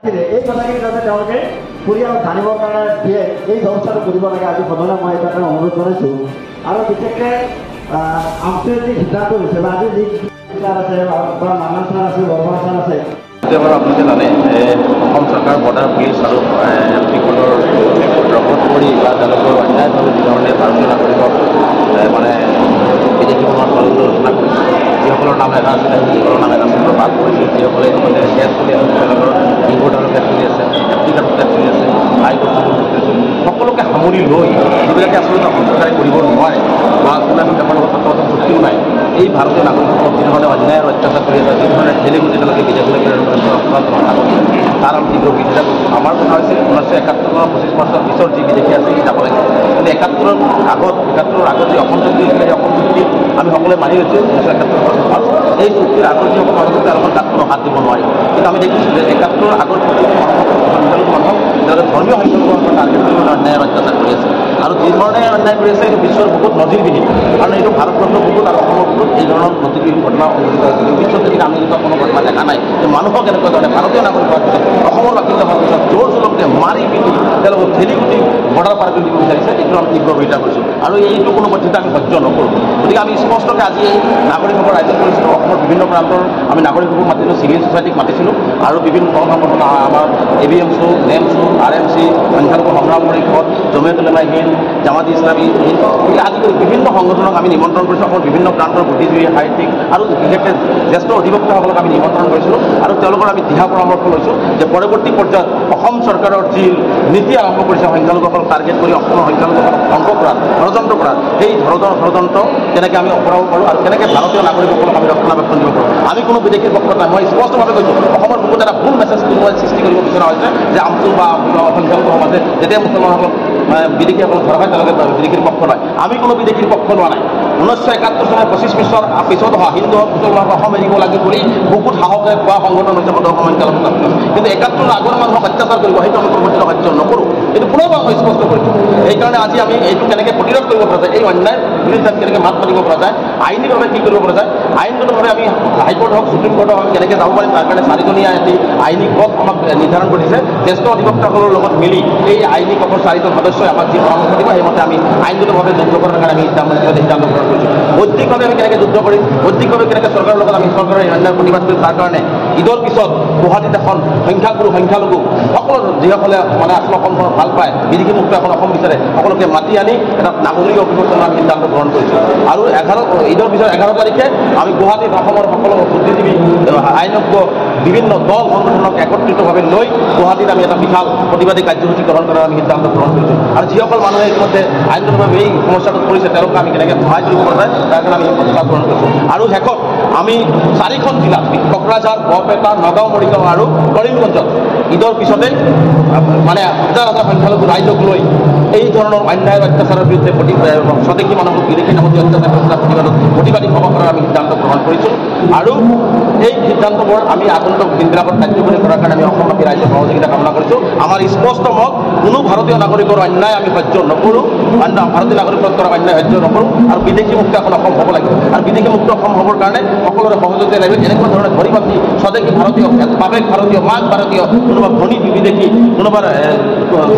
এই কথাখিনি যাতে তেওঁলোকে পৰিয়াল জানিবৰ কাৰণে দিয়ে এই ব্যৱস্থাটো কৰিব লাগে আজি সদনে মই এটা অনুৰোধ কৰিছোঁ। আৰু বিশেষকৈ আমচুৱে যি সিদ্ধান্ত লৈছে বা আজি যি বিচাৰ আছে বা মানৱ স্থান আছে বৰ্মা স্থান আছে এবাৰ আপোনালোকে জানে অসম চৰকাৰ বৰ্ডাৰ পুলিচ আৰু এমপিসকলৰ লগত কৰি বা তেওঁলোকৰ অন্যায়ভাৱে যিধৰণে ভাৰতীয় নাগৰিকক মানে বিদেশী আলোচনা কৰিছে, যিসকলৰ নাম এটা আছিলে সেইসকলৰ নাম এটা আছিলে বাদ কৰিছিল, যিসকলে ইতিমধ্যে কেছ চলি আছে তেওঁলোকৰ ইম্পৰ্টাৰৰ কেছ চলি আছে, এপ্লিকাৰ্টৰ কেছ চলি আছে, হাইকোৰ্ট সকলোকে সামৰি লৈ যিবিলাকে আচলতে অসম চৰকাৰে কৰিব নোৱাৰে বা কোনো এখন দেশৰ লগত কথা চুক্তিও নাই, এই ভাৰতীয় নাগৰিকসকলক যিধৰণে অন্যায় আৰু অত্যাচাৰ কৰি আছে, যিধৰণে ঠেলি গুটি তেওঁলোকে বিদেশলৈ তাৰ আমি তীব্ৰ বিৰোধিতা কৰিছোঁ। আমাৰ কথা হৈছে 1971 চনৰ 25 বছৰ পিছৰ যি বিদেশী আছে সি যাব লাগে, কিন্তু 71ৰ আগত যি অসম চুক্তি হৈছিলে সেই অসম চুক্তি আমি সকলোৱে মানি লৈছোঁ 1971 এই চুক্তিৰ আগৰ যিসকল মানুহ তেওঁলোকৰ তাত কোনো হাত দিব নোৱাৰি। কিন্তু আমি দেখিছোঁ যে 71ৰ আগৰ প্ৰতিটো মানুহক তেওঁলোকে ধৰ্মীয় সংখ্যালঘুসকলৰ টাৰ্গেট কৰি অন্যায় আৰু অত্যাচাৰ কৰি আছে, আৰু যি ধৰণে অন্যায় কৰি আছে এইটো বিশ্বৰ বহুত নজিৰবিহীন, কাৰণ এইটো ভাৰতবৰ্ষৰ বহুত আৰু অসমৰ বহুত এই ধৰণৰ নজিৰবিহীন ঘটনা সংঘটিত হৈছে। বিশ্বত যদি আমি এনেকুৱা কোনো ঘটনা দেখা নাই যে মানুহক এনেকুৱা ধৰণে ভাৰতীয় নাগৰিক হোৱাৰ পিছত অসমৰ বাসিন্দা হোৱাৰ পিছত জোৰ জুলুমকে মাৰি পিটি তেওঁলোকক ঠেলি গুটি বৰ্ডাৰ পাৰ কৰি দিব বিচাৰিছে, এইটো আমি তীব্ৰ বিৰোধিতা কৰিছোঁ আৰু এইটো কোনো পদ্ধতি আমি সহ্য নকৰোঁ। গতিকে আমি স্পষ্টকৈ আজি এই নাগৰিকসকলৰ ৰাইজক কৰিছিলোঁ, অসমৰ বিভিন্ন প্ৰান্তৰ আমি নাগৰিকসকলক মাতিছিলোঁ, চিভিল ছ'চাইটিক মাতিছিলোঁ আৰু বিভিন্ন সংগঠন আমাৰ ABMSO, NEMSO, RMC, সংখ্যালঘু সংগ্ৰাম পৰিষদ, জমিয়ত উলেমা হিন্দ, জামাত ইছলামী হিন্দ, আদি কৰি বিভিন্ন সংগঠনক আমি নিমন্ত্ৰণ কৰিছোঁ। অসমৰ বিভিন্ন প্ৰান্তৰ বুদ্ধিজীৱী, সাহিত্যিক আৰু বিশেষকৈ জ্যেষ্ঠ অধিবক্তাসকলক আমি নিমন্ত্ৰণ কৰিছিলোঁ আৰু তেওঁলোকৰ আমি দিহা পৰামৰ্শ লৈছোঁ যে পৰৱৰ্তী পৰ্যায়ত অসম চৰকাৰৰ যি নীতি আৰম্ভ কৰিছে সংখ্যালঘুসকলক টাৰ্গেট কৰি অসমৰ সংখ্যালঘুসকলক ধ্বংস কৰাত, ষড়যন্ত্ৰ কৰাত, সেই ষড়যন্ত্ৰ কেনেকৈ আমি অপৰাব পাৰোঁ আৰু কেনেকৈ ভাৰতীয় নাগৰিকসকলক আমি ৰক্ষণাবেক্ষণ দিব পাৰোঁ। আমি কোনো বিদেশীৰ পক্ষত নাই, মই স্পষ্টভাৱে কৈছোঁ অসমৰ বহুত এটা ভুল মেছেজ কোনোবাই সৃষ্টি কৰিব বিচৰা হৈছে যে আমচু বা সংখ্যালঘু সমাজে যেতিয়া মুছলমানসকলক বিদেশীসকলক ধৰা হয় তেওঁলোকে বিদেশীৰ পক্ষ লয়। আমি কোনো বিদেশীৰ পক্ষ লোৱা নাই। 1971 চনৰ 25 বছৰ পিছত অহা হিন্দু মুছলমানক অসম এৰিব লাগে বুলি বহুত সাহসে কোৱা সংগঠন হৈছে সদৌ অসম সংখ্যালঘু ছাত্ৰ। কিন্তু 71 আগৰ মানুহক অত্যাচাৰ কৰিব সেইটো আমি পৰৱৰ্তীত সহ্য নকৰোঁ, এইটো পুনৰবাৰ মই স্পষ্ট কৰিছোঁ। সেইকাৰণে আজি আমি এইটো কেনেকৈ প্ৰতিৰোধ কৰিব পৰা যায়, এই অন্যায় বিৰুদ্ধে কেনেকৈ মাত মাতিব পৰা যায়, আইনীভাৱে কি কৰিব পৰা যায়, আইনগতভাৱে আমি হাইকোৰ্ট হওক সুপ্ৰিম কোৰ্ট হওক কেনেকৈ যাব পাৰিম তাৰ কাৰণে 4জনীয়া এটি আইনী পথ আমাক নিৰ্ধাৰণ কৰিছে। জ্যেষ্ঠ অধিবক্তাসকলৰ লগত মিলি এই আইনী পথৰ 4জন সদস্যই আমাক যি পৰামৰ্শ দিব সেইমতে আমি আইনগতভাৱে যুদ্ধ কৰাৰ কাৰণে আমি সিদ্ধান্ত গ্ৰহণ কৰিছোঁ। বৌদ্ধিকভাৱে আমি কেনেকৈ যুদ্ধ কৰিম, বৌদ্ধিকভাৱে কেনেকৈ চৰকাৰৰ লগত আমি চৰকাৰৰ অন্যায় প্ৰতিবাদ কৰিম, তাৰ কাৰণে ঈদৰ পিছত গুৱাহাটীত এখন সংখ্যালঘু সকলো যিসকলে মানে আচল অসমখনক ভাল পায়, বিদেশী মুক্ত এখন অসম বিচাৰে, সকলোকে মাতি আনি এটা নাগৰিক অভিৱৰ্তনৰ আমি সিদ্ধান্ত গ্ৰহণ কৰিছোঁ। আৰু ঈদৰ পিছত 11 তাৰিখে আমি গুৱাহাটীত অসমৰ সকলো বুদ্ধিজীৱী, আইনজ্ঞ, বিভিন্ন দল সংগঠনক একত্ৰিতভাৱে লৈ গুৱাহাটীত আমি এটা বিশাল প্ৰতিবাদী কাৰ্যসূচী গ্ৰহণ কৰাৰ আমি সিদ্ধান্ত গ্ৰহণ কৰিছোঁ। আৰু যিসকল মানুহে ইতিমধ্যে আইনগতভাৱে এই সমস্যাটোত পৰিছে তেওঁলোকক আমি কেনেকৈ সহায় কৰিব পৰা যায় তাৰ কাৰণে আমি এই প্ৰতিবাদ গ্ৰহণ কৰিছোঁ। আৰু শেষত আমি 4খন জিলাত কোকৰাঝাৰ, বৰপেটা, নগাঁও, মৰিগাঁও আৰু কৰিমগঞ্জত ঈদৰ পিছতে মানে হাজাৰ হাজাৰ সংখ্যালঘু ৰাইজক লৈ এই ধৰণৰ অন্যায় অত্যাচাৰৰ বিৰুদ্ধে স্বদেশী মানুহক বিদেশী নামত অত্যাচাৰ প্ৰতিবাদত প্ৰতিবাদী সভা কৰাৰ আমি সিদ্ধান্ত গ্ৰহণ কৰিছোঁ। আৰু এই সিদ্ধান্তবোৰ আমি আগন্তুক দিনবিলাকত কাৰ্যকৰী কৰাৰ কাৰণে আমি অসমবাসী ৰাইজৰ সহযোগিতা কামনা কৰিছোঁ। আমাৰ স্পষ্ট মত, কোনো ভাৰতীয় নাগৰিকৰ অন্যায় আমি সহ্য নকৰোঁ, ভাৰতীয় নাগৰিকক কৰা অন্যায় সহ্য নকৰোঁ আৰু বিদেশী মুক্ত এখন অসম হ'ব লাগিব। আৰু বিদেশী মুক্ত অসম হ'বৰ কাৰণে সকলোৰে সহযোগিতা লাগিব। এনেকুৱা ধৰণে ধৰি বান্ধি স্বদেশী ভাৰতীয়, বাবেক ভাৰতীয়, মাক ভাৰতীয়, কোনোবা ধনী বিদেশী, কোনোবাৰ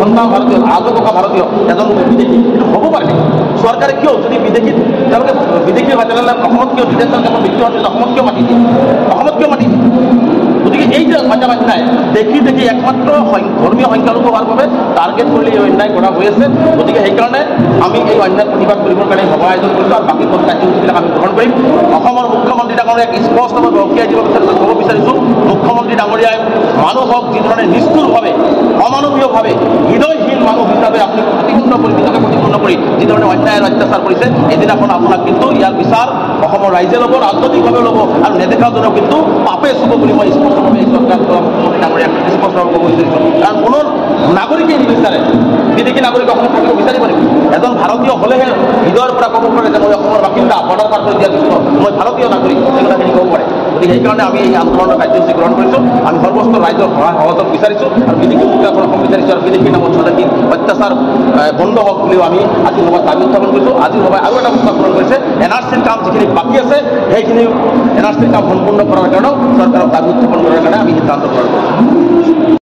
সন্তান ভাৰতীয়, আজককা ভাৰতীয়, এজন বিদেশী, এইটো হ'ব পাৰে নেকি? চৰকাৰে কিয় যদি বিদেশীত তেওঁলোকে বিদেশী হয় তেনেহ'লে অসমত কিয় বিদেশ তেওঁলোকে মৃত্যু হয় অসমত কিয় মাতি দিয়ে? গতিকে এই যে অন্যায় দেখি একমাত্ৰ ধৰ্মীয় সংখ্যালঘু হোৱাৰ বাবে টাৰ্গেট কৰিলে এই অন্যায় কৰা হৈ আছে। গতিকে সেইকাৰণে আমি এই অন্যায় প্ৰতিবাদ কৰিবৰ কাৰণে সভা আয়োজন কৰিছোঁ আৰু বাকী কাৰ্যসূচীবিলাক আমি গ্ৰহণ কৰিম। অসমৰ মুখ্যমন্ত্ৰী ডাঙৰীয়াক স্পষ্টভাৱে সকীয়াই দিব ক'ব বিচাৰিছোঁ, মুখ্যমন্ত্ৰী ডাঙৰীয়াই মানুহক যিধৰণে নিষ্ঠুৰভাৱে, অমানৱীয়ভাৱে, হৃদয়হীন মানুহ হিচাপে আপুনি নিজকে প্ৰতিপূৰ্ণ কৰি যিধৰণে অন্যায় আৰু অত্যাচাৰ কৰিছে, এদিনাখন আপোনাক কিন্তু ইয়াৰ বিচাৰ অসমৰ ৰাইজে ল'ব, ৰাজনৈতিকভাৱে ল'ব আৰু নেদেখাজনক কিন্তু পাপে চুব বুলি মই স্পষ্টভাৱে এই চৰকাৰ মুখ্যমন্ত্ৰী ডাঙৰীয়াক স্পষ্টভাৱে ক'ব বিচাৰিছোঁ। কাৰণ কোনো নাগৰিকেই নিবিচাৰে বিদেশী নাগৰিক অসমত থাকিব বিচাৰিব নেকি? এজন ভাৰতীয় হ'লেহে হৃদয়ৰ পৰা ক'ব পাৰে যে মই অসমৰ বাসিন্দা, বৰ্ডাৰ পাৰ কৰি দিয়াৰ পিছত মই ভাৰতীয় নাগৰিক, এই কথাখিনি ক'ব পাৰে। গতিকে সেইকাৰণে আমি এই আন্দোলনৰ কাৰ্যসূচী গ্ৰহণ কৰিছোঁ। আমি সৰ্বস্তৰ ৰাইজৰ সহায় সহযোগ বিচাৰিছোঁ আৰু বিদেশী মুক্ত এখন অসম বিচাৰিছোঁ আৰু বিদেশী নামত স্বদেশী অত্যাচাৰ বন্ধ হওক বুলিও আমি আজি সভাত দাবী উত্থাপন কৰিছোঁ। আজি সভাই আৰু এটা প্ৰস্তাৱ গ্ৰহণ কৰিছে, NRCৰ কাম যিখিনি বাকী আছে সেইখিনি NRCৰ কাম সম্পূৰ্ণ কৰাৰ কাৰণেও চৰকাৰক দাবী উত্থাপন কৰাৰ কাৰণে আমি সিদ্ধান্ত গ্ৰহণ কৰিছোঁ।